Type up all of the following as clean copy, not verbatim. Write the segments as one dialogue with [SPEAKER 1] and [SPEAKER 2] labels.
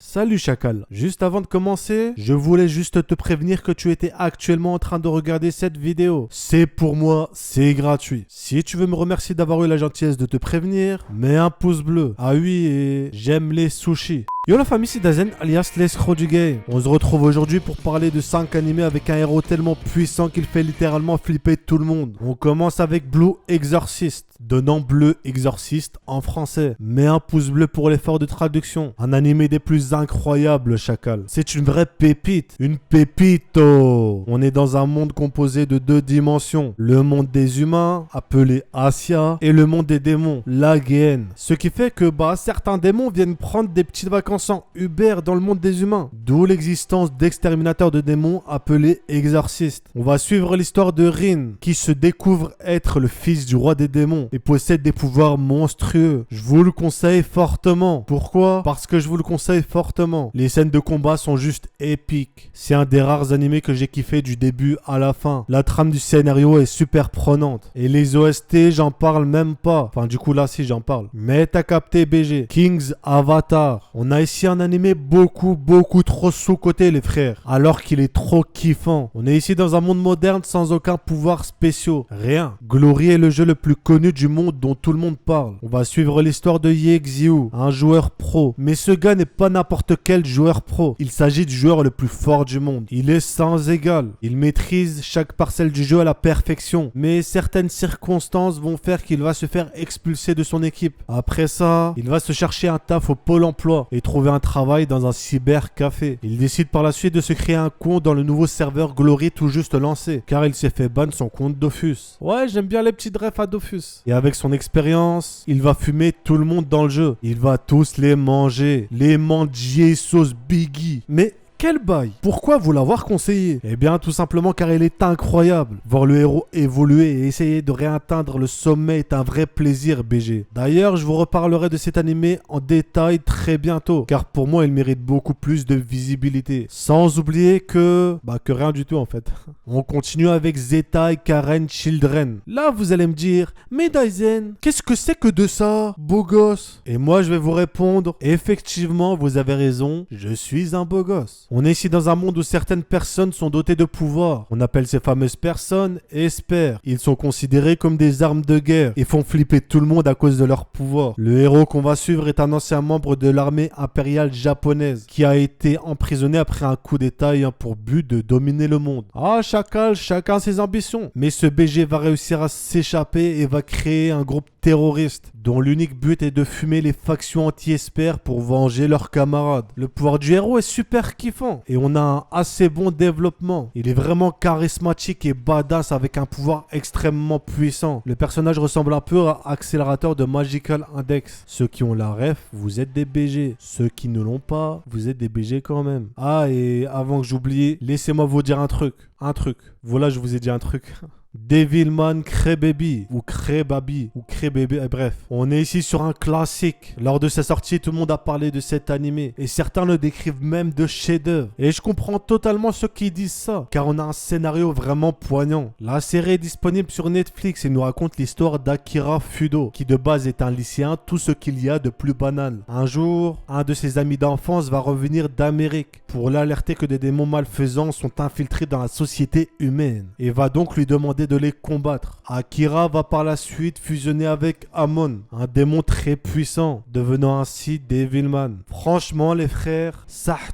[SPEAKER 1] Salut Chacal, juste avant de commencer, je voulais juste te prévenir que tu étais actuellement en train de regarder cette vidéo. C'est pour moi, c'est gratuit. Si tu veux me remercier d'avoir eu la gentillesse de te prévenir, mets un pouce bleu. Ah oui, et j'aime les sushis. Yo la famille, c'est Dazen alias l'escroc du game. On se retrouve aujourd'hui pour parler de 5 animés avec un héros tellement puissant qu'il fait littéralement flipper tout le monde. On commence avec Blue Exorcist, donnant Bleu Exorciste en français. Mets un pouce bleu pour l'effort de traduction. Un animé des plus incroyables, Chacal. C'est une vraie pépite. Une pépito. On est dans un monde composé de 2 dimensions. Le monde des humains, appelé Asia, et le monde des démons, l'Agen. Ce qui fait que certains démons viennent prendre des petites vacances en Uber dans le monde des humains. D'où l'existence d'exterminateurs de démons appelés exorcistes. On va suivre l'histoire de Rin, qui se découvre être le fils du roi des démons et possède des pouvoirs monstrueux. Je vous le conseille fortement. Pourquoi? Parce que je vous le conseille fortement. Les scènes de combat sont juste épiques. C'est un des rares animés que j'ai kiffé du début à la fin. La trame du scénario est super prenante. Et les OST, j'en parle même pas. Enfin, du coup, là, si j'en parle. Mais t'as capté BG. King's Avatar. On a ici un animé beaucoup trop sous-coté, les frères. Alors qu'il est trop kiffant. On est ici dans un monde moderne sans aucun pouvoir spéciaux. Rien. Glory est le jeu le plus connu du monde dont tout le monde parle. On va suivre l'histoire de Ye Xiu, un joueur pro. Mais ce gars n'est pas n'importe quel joueur pro. Il s'agit du joueur le plus fort du monde. Il est sans égal. Il maîtrise chaque parcelle du jeu à la perfection. Mais certaines circonstances vont faire qu'il va se faire expulser de son équipe. Après ça, il va se chercher un taf au Pôle emploi et trouver un travail dans un cybercafé. Il décide par la suite de se créer un compte dans le nouveau serveur Glory tout juste lancé, car il s'est fait ban son compte Dofus. Ouais, j'aime bien les petites refs à Dofus. Et avec son expérience, il va fumer tout le monde dans le jeu. Il va tous les manger. Les manger sauce Biggie. Mais quel bail! Pourquoi vous l'avoir conseillé? Eh bien, tout simplement car il est incroyable. Voir le héros évoluer et essayer de réatteindre le sommet est un vrai plaisir, BG. D'ailleurs, je vous reparlerai de cet animé en détail très bientôt, car pour moi, il mérite beaucoup plus de visibilité. Sans oublier que rien du tout en fait. On continue avec Zetai Karen Children. Là, vous allez me dire, mais Daisen, qu'est-ce que c'est que de ça, beau gosse? Et moi, je vais vous répondre, effectivement, vous avez raison, je suis un beau gosse. On est ici dans un monde où certaines personnes sont dotées de pouvoirs. On appelle ces fameuses personnes experts. Ils sont considérés comme des armes de guerre et font flipper tout le monde à cause de leur pouvoir. Le héros qu'on va suivre est un ancien membre de l'armée impériale japonaise qui a été emprisonné après un coup d'état ayant pour but de dominer le monde. Ah, chacun ses ambitions. Mais ce BG va réussir à s'échapper et va créer un groupe terroriste dont l'unique but est de fumer les factions anti-experts pour venger leurs camarades. Le pouvoir du héros est super kiffant et on a un assez bon développement. Il est vraiment charismatique et badass avec un pouvoir extrêmement puissant. Le personnage ressemble un peu à Accélérateur de Magical Index. Ceux qui ont la ref, vous êtes des BG. Ceux qui ne l'ont pas, vous êtes des BG quand même. Ah, et avant que j'oublie, laissez-moi vous dire un truc. Voilà, je vous ai dit un truc. Devilman Crybaby ou Crybaby ou Crybaby, bref. On est ici sur un classique. Lors de sa sortie, tout le monde a parlé de cet animé et certains le décrivent même de chef-d'œuvre. Et je comprends totalement ceux qui disent ça, car on a un scénario vraiment poignant. La série est disponible sur Netflix et nous raconte l'histoire d'Akira Fudo, qui de base est un lycéen, tout ce qu'il y a de plus banal. Un jour, un de ses amis d'enfance va revenir d'Amérique pour l'alerter que des démons malfaisants sont infiltrés dans la société humaine et va donc lui demander de les combattre. Akira va par la suite fusionner avec Amon, un démon très puissant, devenant ainsi Devilman. Franchement les frères,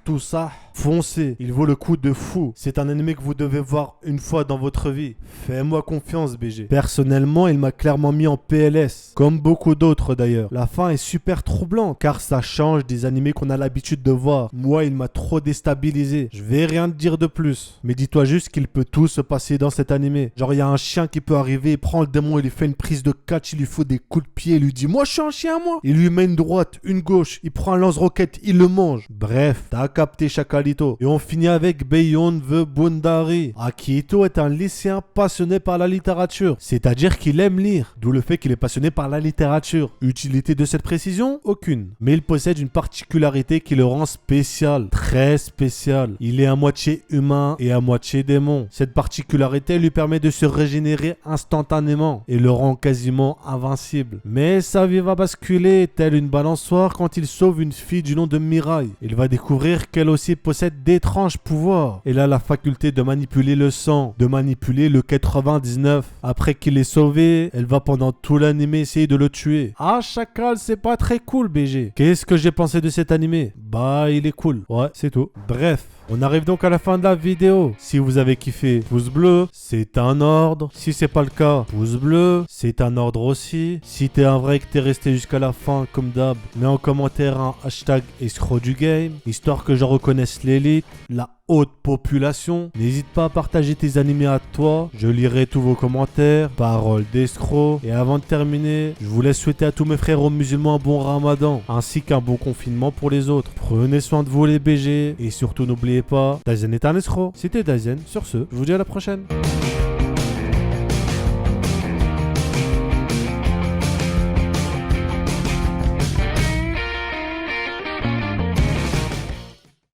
[SPEAKER 1] tout ça, foncez, il vaut le coup de fou. C'est un animé que vous devez voir une fois dans votre vie. Fais-moi confiance BG. Personnellement, il m'a clairement mis en PLS, comme beaucoup d'autres d'ailleurs. La fin est super troublante, car ça change des animés qu'on a l'habitude de voir. Moi, il m'a trop déstabilisé. Je vais rien te dire de plus, mais dis-toi juste qu'il peut tout se passer dans cet animé. Genre, il y a un chien qui peut arriver, il prend le démon, il lui fait une prise de catch, il lui faut des coups de pied, il lui dit « Moi, je suis un chien, moi !» Il lui met une droite, une gauche, il prend un lance-roquette, il le mange. Bref, t'as capté Chacal. Kalito. Et on finit avec Beyond the Boundary. Akihito est un lycéen passionné par la littérature, c'est-à-dire qu'il aime lire, d'où le fait qu'il est passionné par la littérature. Utilité de cette précision? Aucune. Mais il possède une particularité qui le rend spécial, très spécial. Il est à moitié humain et à moitié démon. Cette particularité lui permet de se régénérer instantanément et le rend quasiment invincible. Mais sa vie va basculer telle une balançoire quand il sauve une fille du nom de Mirai. Il va découvrir qu'elle aussi possède d'étranges pouvoirs. Elle a la faculté de manipuler le sang, de manipuler le 99. Après qu'il l'ait sauvé, elle va pendant tout l'anime essayer de le tuer. Ah, Chacal, c'est pas très cool, BG. Qu'est-ce que j'ai pensé de cet animé? Bah, il est cool. Ouais, c'est tout. Bref. On arrive donc à la fin de la vidéo. Si vous avez kiffé, pouce bleu, c'est un ordre. Si c'est pas le cas, pouce bleu, c'est un ordre aussi. Si t'es un vrai et que t'es resté jusqu'à la fin, comme d'hab, mets en commentaire un hashtag escroc du game, histoire que je reconnaisse l'élite, la haute population. N'hésite pas à partager tes animés à toi. Je lirai tous vos commentaires. Parole d'escroc. Et avant de terminer, je voulais souhaiter à tous mes frères musulmans un bon ramadan, ainsi qu'un bon confinement pour les autres. Prenez soin de vous les BG. Et surtout n'oubliez pas, Dazen est un escroc. C'était Dazen. Sur ce, je vous dis à la prochaine.